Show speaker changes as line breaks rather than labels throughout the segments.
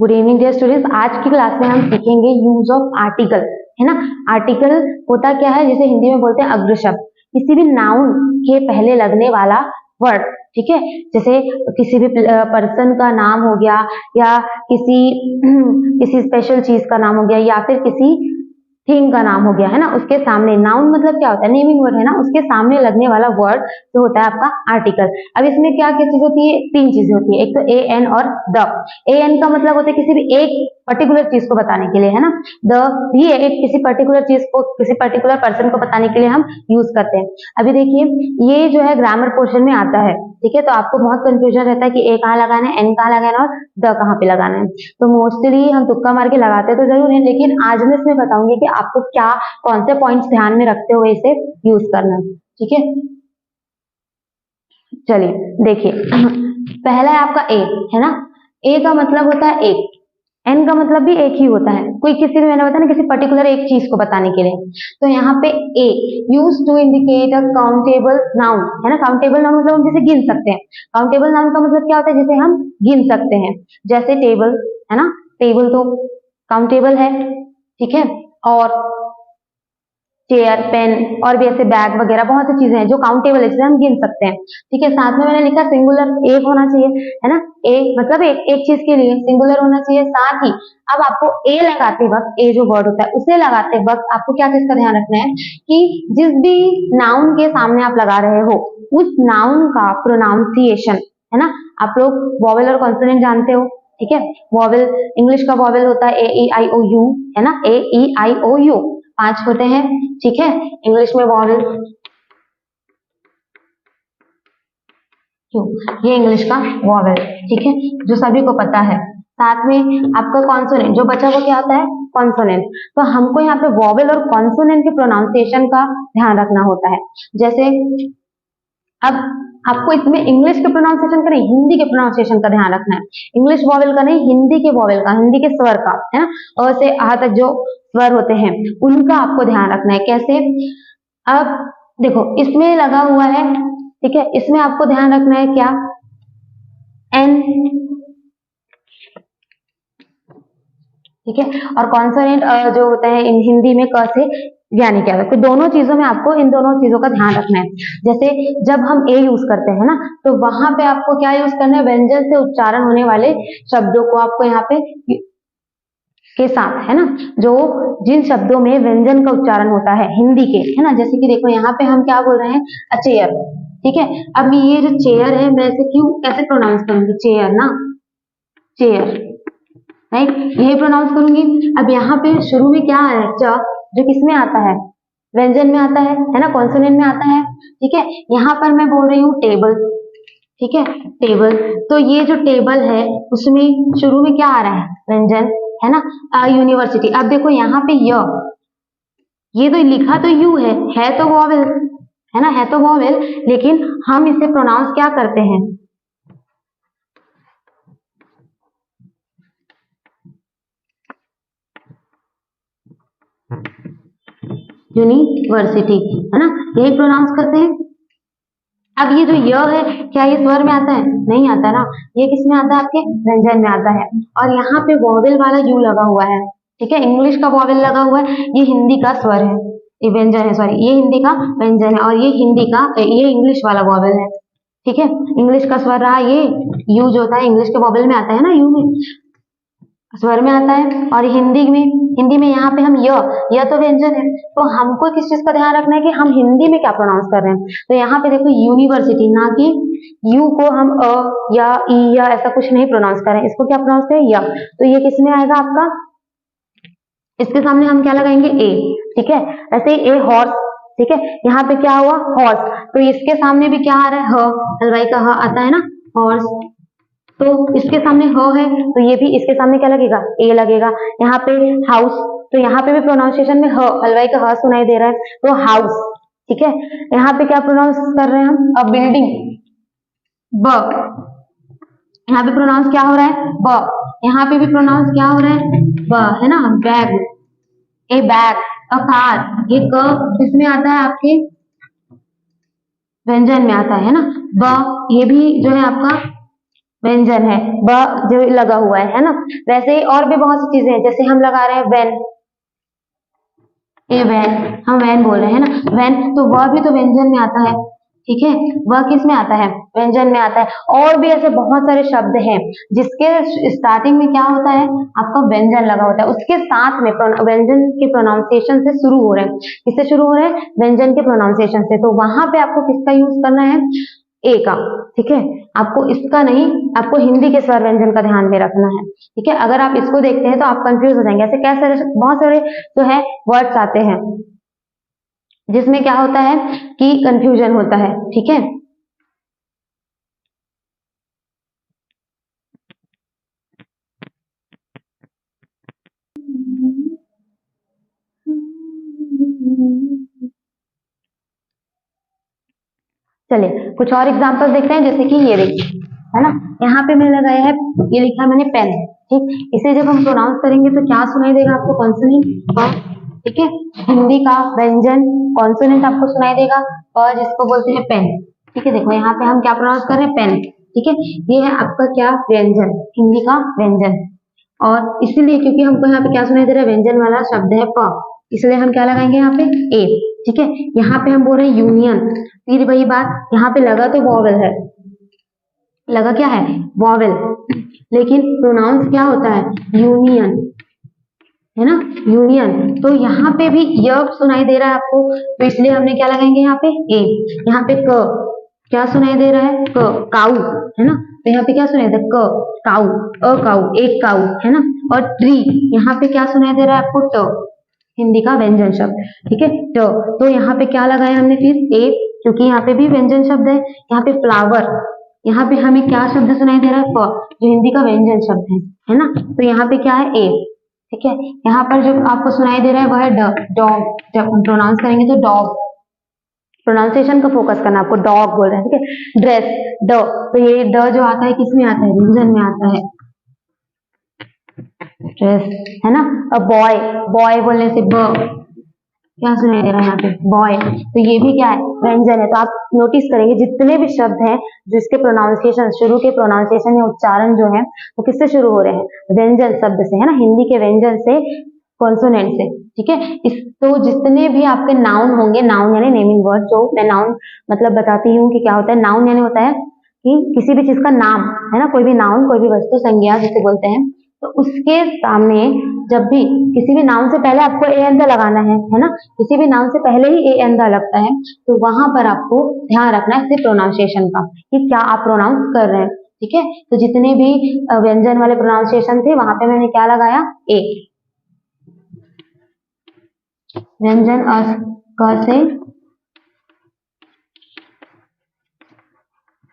Good evening dear students. आज की class में हम सीखेंगे यूज ऑफ आर्टिकल, है ना। आर्टिकल होता क्या है, जिसे हिंदी में बोलते हैं अग्र शब्द, किसी भी नाउन के पहले लगने वाला वर्ड, ठीक है। जैसे किसी भी पर्सन का नाम हो गया, या किसी स्पेशल चीज का नाम हो गया, या फिर किसी थिंग का नाम हो गया, है ना। उसके सामने नाउन मतलब क्या होता है, नेमिंग वर्ड है ना, उसके सामने लगने वाला वर्ड जो होता है आपका आर्टिकल। अब इसमें क्या क्या चीज होती है, तीन चीजें होती है। एक तो ए एन और द। ए एन का मतलब होता है किसी भी एक पर्टिकुलर चीज को बताने के लिए, है ना। द भी एक किसी पर्टिकुलर चीज को, किसी पर्टिकुलर पर्सन को बताने के लिए हम यूज करते हैं। अभी देखिए ये जो है ग्रामर पोर्शन में आता है, ठीक है। तो आपको बहुत कंफ्यूजन रहता है कि ए कहाँ लगाना है, एन कहाँ लगाना है और द कहाँ पे लगाना है। तो मोस्टली हम तुक्का मार के लगाते तो जरूर है, लेकिन आज मैं इसमें बताऊंगी कि आपको क्या कौन से पॉइंट्स ध्यान में रखते हुए इसे यूज करना है, ठीक है। चलिए देखिए, पहला है आपका ए, है ना। ए का मतलब होता है एक, एन का मतलब भी एक ही होता है, कोई किसी भी, मैंने बताया ना, किसी पर्टिकुलर एक चीज को बताने के लिए। तो यहाँ पे A use to indicate a countable noun, है ना। काउंटेबल नाउन मतलब हम जिसे गिन सकते हैं। काउंटेबल नाउन का मतलब क्या होता है, जिसे हम गिन सकते हैं। जैसे टेबल, है ना, टेबल तो काउंटेबल है, ठीक है। और चेयर, पेन और भी ऐसे बैग वगैरह बहुत सी चीजें हैं जो काउंटेबल है, जिसे हम गिन सकते हैं, ठीक है। साथ में मैंने लिखा सिंगुलर, एक होना चाहिए, है ना। एक मतलब एक चीज के लिए सिंगुलर होना चाहिए। साथ ही अब आपको ए लगाते वक्त, ए जो वर्ड होता है उसे लगाते वक्त आपको क्या चीज का ध्यान रखना है कि जिस भी नाउन के सामने आप लगा रहे हो उस नाउन का प्रोनाउंसिएशन, है ना। आप लोग वॉवेल और कॉन्सोनेंट जानते हो, ठीक है। वॉवेल, इंग्लिश का वॉवेल होता है ए ई आई ओ यू, है ना। ए ई आई ओ यू 5 होते हैं, ठीक है, इंग्लिश में वॉवेल। क्यों, ये इंग्लिश का वॉवेल, ठीक है, जो सभी को पता है। साथ में आपका कॉन्सोनेंट, जो बचा वो क्या होता है, कॉन्सोनेंट। तो हमको यहाँ पे वॉवेल और कॉन्सोनेंट के प्रोनाउंसिएशन का ध्यान रखना होता है। जैसे अब आपको इसमें इंग्लिश के प्रोनाउंसिएशन का नहीं, हिंदी के प्रोनाउंसिएशन का ध्यान रखना है। इंग्लिश वॉवेल का नहीं, हिंदी के वॉवेल का, हिंदी के स्वर का, है ना। अ से आ तक जो स्वर होते हैं उनका आपको ध्यान रखना है। कैसे, अब देखो इसमें लगा हुआ है, ठीक है, इसमें आपको ध्यान रखना है क्या, एन, ठीक है। और कॉन्सोनेंट जो होता है हिंदी में क से यानी क्या, तो दोनों चीजों में आपको इन दोनों चीजों का ध्यान रखना है। जैसे जब हम ए यूज करते हैं ना, तो वहां पे आपको क्या यूज करना है, व्यंजन से उच्चारण होने वाले शब्दों को आपको यहाँ पे के साथ, है ना, जो जिन शब्दों में व्यंजन का उच्चारण होता है हिंदी के, है ना। जैसे कि देखो यहाँ पे हम क्या बोल रहे हैं, चेयर, ठीक है। अब ये जो चेयर है मैं इसे क्यों कैसे प्रोनाउंस करूंगी, चेयर ना, चेयर, राइट, यही प्रोनाउंस करूंगी। अब यहाँ पे शुरू में क्या है, च, जो किसमें आता है, व्यंजन में आता है ना, कॉन्सोनेंट में आता है, ठीक है। यहाँ पर मैं बोल रही हूँ टेबल, ठीक है, टेबल। तो ये जो टेबल है उसमें शुरू में क्या आ रहा है, व्यंजन, है ना। यूनिवर्सिटी, अब देखो यहाँ पे ये तो लिखा तो यू है तो वॉवेल, है ना, है तो वॉवेल, लेकिन हम इसे प्रोनाउंस क्या करते हैं, यूनिवर्सिटी, है ना, यही प्रोनाउंस करते हैं। अब ये जो य है, क्या ये स्वर में आता है, नहीं आता ना, ये किस में आता है, आपके व्यंजन में आता है। और यहाँ पे वॉवेल वाला यू लगा हुआ है, ठीक है, इंग्लिश का वॉवेल लगा हुआ है, ये हिंदी का स्वर है, ये व्यंजन है, सॉरी, ये हिंदी का व्यंजन है, और ये हिंदी का, ये इंग्लिश वाला वॉवेल है, ठीक है। इंग्लिश का स्वर रहा ये यू, जो होता है इंग्लिश के वॉवेल में आता है ना, यू में स्वर में आता है। और हिंदी में यहाँ पे हम य तो व्यंजन है, तो हमको किस चीज का ध्यान रखना है कि हम हिंदी में क्या प्रोनाउंस कर रहे हैं। तो यहाँ पे देखो यूनिवर्सिटी, ना कि यू को हम अ या ई या ऐसा कुछ नहीं प्रोनाउंस करें, इसको क्या प्रोनाउंस करें, य। तो ये किस में आएगा आपका, इसके सामने हम क्या लगाएंगे, ए, ठीक है। ऐसे ही ए हॉर्स, ठीक है, यहाँ पे क्या हुआ, हॉर्स, तो इसके सामने भी क्या आ रहा है, ह, हलवाई का ह आता है ना, हॉर्स। तो इसके सामने ह है, तो ये भी इसके सामने क्या लगेगा, ए लगेगा। यहाँ पे हाउस, तो यहाँ पे भी प्रोनाउंसिएशन में ह, हलवाई का ह सुनाई दे रहा है, तो हाउस, ठीक है। यहाँ पे क्या प्रोनाउंस कर रहे हैं हम, अ बिल्डिंग, ब, यहाँ पे प्रोनाउंस क्या हो रहा है, ब, यहाँ पे भी प्रोनाउंस क्या हो रहा है, ब, है ना। Bag, A bag, a car, ये क किसमें आता है, आपके व्यंजन में आता है ना। ब, ये भी जो है आपका व्यंजन है, ब जो लगा हुआ है ना। वैसे ही और भी बहुत सी चीजें हैं, जैसे हम लगा रहे हैं वैन, ए वैन, हम वैन बोल रहे हैं ना, वैन, तो वह भी तो व्यंजन में आता है। ठीक है, वह किस में आता है, व्यंजन में आता है। और भी ऐसे बहुत सारे शब्द हैं जिसके स्टार्टिंग में क्या होता है, आपका व्यंजन लगा होता है, उसके साथ में व्यंजन के प्रोनाउंसिएशन से शुरू हो रहे हैं। किससे शुरू हो रहे हैं, व्यंजन के प्रोनाउंसिएशन से। तो वहां पे आपको किसका यूज करना है, ए का। ठीक है, आपको इसका नहीं, आपको हिंदी के स्वर व्यंजन का ध्यान में रखना है। ठीक है, अगर आप इसको देखते हैं तो आप कंफ्यूज हो जाएंगे। ऐसे कैसे बहुत सारे जो है वर्ड्स आते हैं जिसमें क्या होता है कि कंफ्यूजन होता है। ठीक है, चलिए कुछ और एग्जांपल देखते हैं, जैसे कि ये देखिए, है ना, यहाँ पे मैंने लगाया है, ये लिखा है मैंने पेन। ठीक, इसे जब हम प्रोनाउंस करेंगे तो क्या सुनाई देगा आपको, कॉन्सोनेंट। ठीक है, हिंदी का व्यंजन कॉन्सोनेंट आपको सुनाई देगा, और जिसको बोलते हैं पेन। ठीक है, देखो यहाँ पे हम क्या प्रोनाउंस कर रहे हैं, पेन। ठीक है, ये है आपका क्या, व्यंजन, हिंदी का व्यंजन। और इसीलिए क्योंकि हमको यहाँ पे क्या सुनाई दे रहा है, व्यंजन वाला शब्द है प, इसलिए हम क्या लगाएंगे यहाँ पे, ए। ठीक है, यहाँ पे हम बोल रहे हैं यूनियन, फिर वही बात, यहाँ पे लगा तो वॉवेल है, लगा क्या है, वॉवेल, लेकिन प्रोनाउंस क्या होता है, यूनियन, है ना, यूनियन। तो यहाँ पे भी य सुनाई दे रहा है आपको, तो इसलिए हमने क्या लगाएंगे यहाँ पे, ए। यहाँ पे क, क्या सुनाई दे रहा है, क, काऊ, है ना, तो यहाँ पे क्या सुनाई दे रहा है, क, काऊ, अ काऊ, एक काऊ, है ना। और ट्री, यहाँ पे क्या सुनाई दे रहा है आपको, ट, हिंदी का व्यंजन शब्द। ठीक है, तो यहाँ पे क्या लगाया हमने फिर, ए, क्योंकि यहाँ पे भी व्यंजन शब्द है। यहाँ पे फ्लावर, यहाँ पे हमें क्या शब्द सुनाई दे रहा है, फ, जो हिंदी का व्यंजन शब्द है ना। तो यहाँ पे क्या है, ए। ठीक है, यहाँ पर जो आपको सुनाई दे रहा है वह है ड, डॉग, जब हम प्रोनाउंस करेंगे तो डॉग, प्रोनाउंसिएशन का फोकस करना, आपको डॉग बोल रहे हैं। ठीक है, ड्रेस, ड, तो ये ड जो आता है किस में आता है, व्यंजन में आता है, ड्रेस, है ना। अब बॉय, बॉय बोलने से ब, क्या सुनाई दे रहा है यहाँ पे, बॉय, तो ये भी क्या है, व्यंजन है। तो आप नोटिस करेंगे जितने भी शब्द हैं जिसके प्रोनाउंसिएशन, शुरू के प्रोनाउंसिएशन या उच्चारण जो है वो किससे शुरू हो रहे हैं, व्यंजन शब्द से, है ना, हिंदी के व्यंजन से, कॉन्सोनेंट से। ठीक है, इस तो जितने भी आपके नाउन होंगे, नाउन यानी नेमिंग वर्ड, जो मैं नाउन मतलब बताती हूँ कि क्या होता है, नाउन यानी होता है कि किसी भी चीज का नाम, है ना, कोई भी नाउन, कोई भी वस्तु, संज्ञा जिसे बोलते हैं, तो उसके सामने जब भी किसी भी नाउन से पहले आपको ए एंदा लगाना है ना, किसी भी नाउन से पहले ही ए एंदा लगता है, तो वहां पर आपको ध्यान रखना है सिर्फ प्रोनाउंसिएशन का, कि क्या आप प्रोनाउंस कर रहे हैं। ठीक है, तो जितने भी व्यंजन वाले प्रोनाउंसिएशन थे वहां पे मैंने क्या लगाया, ए। व्यंजन और क से,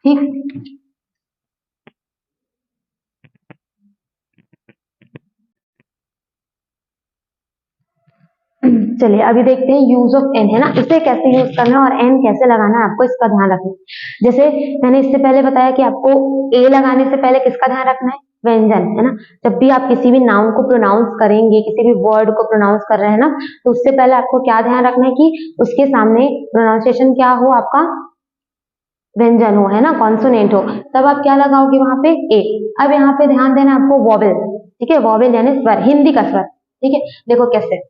ठीक। चलिए अभी देखते हैं यूज ऑफ एन, है ना, इसे कैसे यूज करना है और एन कैसे लगाना है, आपको इसका ध्यान रखना है। जैसे मैंने इससे पहले बताया कि आपको ए लगाने से पहले किसका ध्यान रखना है, व्यंजन, है ना। जब भी आप किसी भी नाउन को प्रोनाउंस करेंगे, किसी भी वर्ड को प्रोनाउंस कर रहे हैं ना, तो उससे पहले आपको क्या ध्यान रखना है कि उसके सामने प्रोनाउंसिएशन क्या हो, आपका व्यंजन हो, है ना, कॉन्सोनेंट हो, तब आप क्या लगाओगे वहां पे, ए। अब यहाँ पे ध्यान देना आपको, वॉवेल। ठीक है, वॉवेल यानी स्वर, हिंदी का स्वर। ठीक है, देखो कैसे,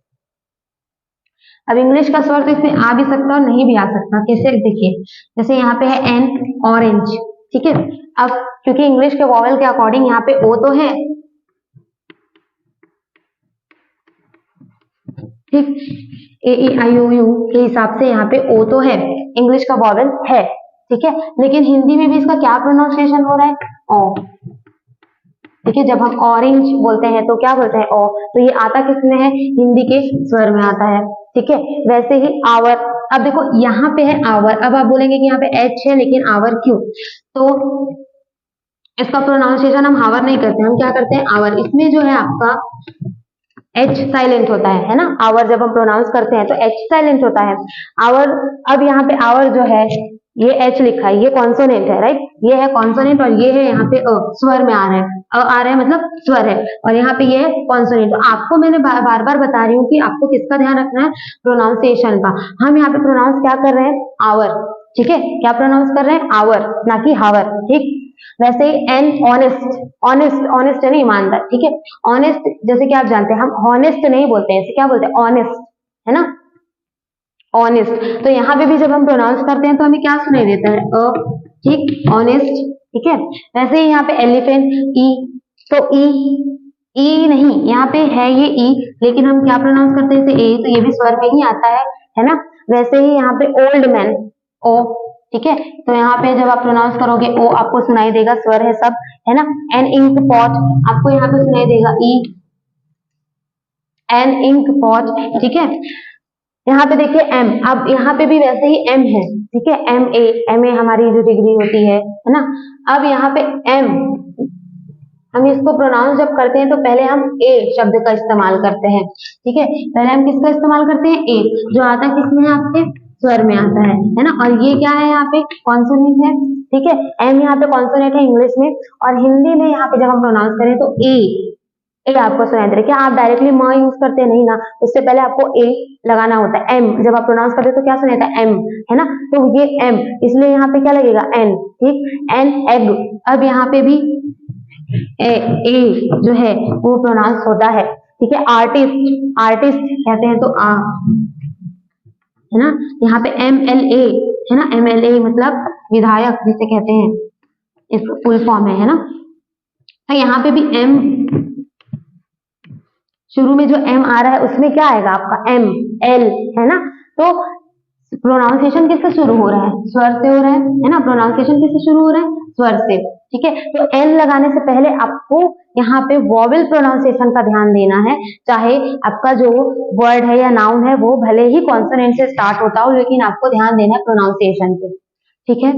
अब इंग्लिश का स्वर तो इसमें आ भी सकता है और नहीं भी आ सकता, कैसे देखिए, जैसे यहाँ पे है एन, ऑरेंज। ठीक है, अब क्योंकि इंग्लिश के वॉवेल के अकॉर्डिंग यहाँ पे ओ तो है, ठीक, ए ई आई ओ यू के हिसाब से यहाँ पे ओ तो है, इंग्लिश का वॉवेल है। ठीक है, लेकिन हिंदी में भी इसका क्या प्रोनाउंसिएशन हो रहा है, ओ। ठीक है, जब हम ऑरेंज बोलते हैं तो क्या बोलते हैं, ओ, तो ये आता किस में है, हिंदी के स्वर में आता है। ठीक है, वैसे ही आवर, अब देखो यहाँ पे है आवर, अब आप बोलेंगे कि यहाँ पे एच है लेकिन आवर क्यों, तो इसका प्रोनाउंसिएशन हम हावर नहीं करते, हम क्या करते हैं, आवर। इसमें जो है आपका एच साइलेंट होता है ना, आवर जब हम प्रोनाउंस करते हैं तो एच साइलेंट होता है, आवर। अब यहाँ पे आवर जो है ये एच लिखा है, ये कॉन्सोनेंट है, राइट, ये है कॉन्सोनेंट, और ये है यहाँ पे स्वर में आ रहा है, आ रहा है मतलब स्वर है, और यहाँ पे ये है कॉन्सोनेंट। तो आपको मैंने बार बार बता रही हूँ कि आपको किसका ध्यान रखना है, प्रोनाउंसिएशन का। हम यहाँ पे प्रोनाउंस क्या कर रहे हैं, आवर। ठीक है, क्या प्रोनाउंस कर रहे हैं, आवर, ना कि हावर। ठीक, वैसे ही एन ऑनेस्ट, ऑनेस्ट ऑनेस्ट है ना ईमानदार, ठीक है। ऑनेस्ट जैसे कि आप जानते हैं हम हॉनेस्ट नहीं बोलते हैं, इसे क्या बोलते हैं, ऑनेस्ट, है ना, ऑनेस्ट। तो यहाँ पे भी जब हम प्रोनाउंस करते हैं तो हमें क्या सुनाई देता है, अ, ठीक, ऑनेस्ट, ठीक है। वैसे ही यहाँ पे एलिफेंट, ई, तो ई नहीं, यहाँ पे है ये ई, लेकिन हम क्या प्रोनाउंस करते हैं इसे ए, तो ये भी स्वर में ही आता है ना। वैसे ही यहाँ पे ओल्ड मैन, ओ, ठीक है। तो यहाँ पे जब आप प्रोनाउंस करोगे ओ आपको सुनाई देगा, स्वर है सब, है ना। एन इंक पॉट आपको यहाँ पे सुनाई देगा ई, एन इंक पॉट, ठीक है। यहाँ पे देखिए एम, अब यहाँ पे भी वैसे ही एम है, ठीक है, एम ए हमारी जो डिग्री होती है ना। अब यहाँ पे एम, हम इसको प्रोनाउंस जब करते हैं तो पहले हम ए शब्द का इस्तेमाल करते हैं, ठीक है। पहले हम किसका इस्तेमाल करते हैं, ए, जो आता है किसमें, आपके स्वर में आता है ना। और ये क्या है, यहाँ पे कॉन्सोनेंट है, ठीक है। एम यहाँ पे कॉन्सोनेंट है इंग्लिश में, और हिंदी में यहाँ पे जब हम प्रोनाउंस करें तो ए आपको सुनाई दे रहा है। क्या आप डायरेक्टली म यूज करते हैं, नहीं ना, उससे पहले आपको ए लगाना होता है। एम जब आप प्रोनाउंस करते हैं तो क्या सुनाता है, एम, है ना। तो ये एम, इसलिए यहाँ पे क्या लगेगा, एन, ठीक, एन एग। अब यहाँ पे भी ए जो है वो प्रोनाउंस होता है, ठीक है। आर्टिस्ट, आर्टिस्ट कहते हैं तो आ, है ना। यहाँ पे MLA है ना, MLA मतलब विधायक जिसे कहते हैं, इस फुल फॉर्म है ना। तो यहाँ पे भी एम, शुरू में जो एम आ रहा है उसमें क्या आएगा आपका, एम एल, है ना। तो प्रोनाउंसिएशन किससे शुरू हो रहा है, स्वर से हो रहा है ना। प्रोनाउंसिएशन किससे शुरू हो रहा है, स्वर से, ठीक है। तो एन लगाने से पहले आपको यहाँ पे वॉवेल प्रोनाउंसिएशन का ध्यान देना है, चाहे आपका जो वर्ड है या नाउन है वो भले ही कॉन्सोनेंट से स्टार्ट होता हो, लेकिन आपको ध्यान देना है प्रोनाउंसिएशन पे, ठीक है।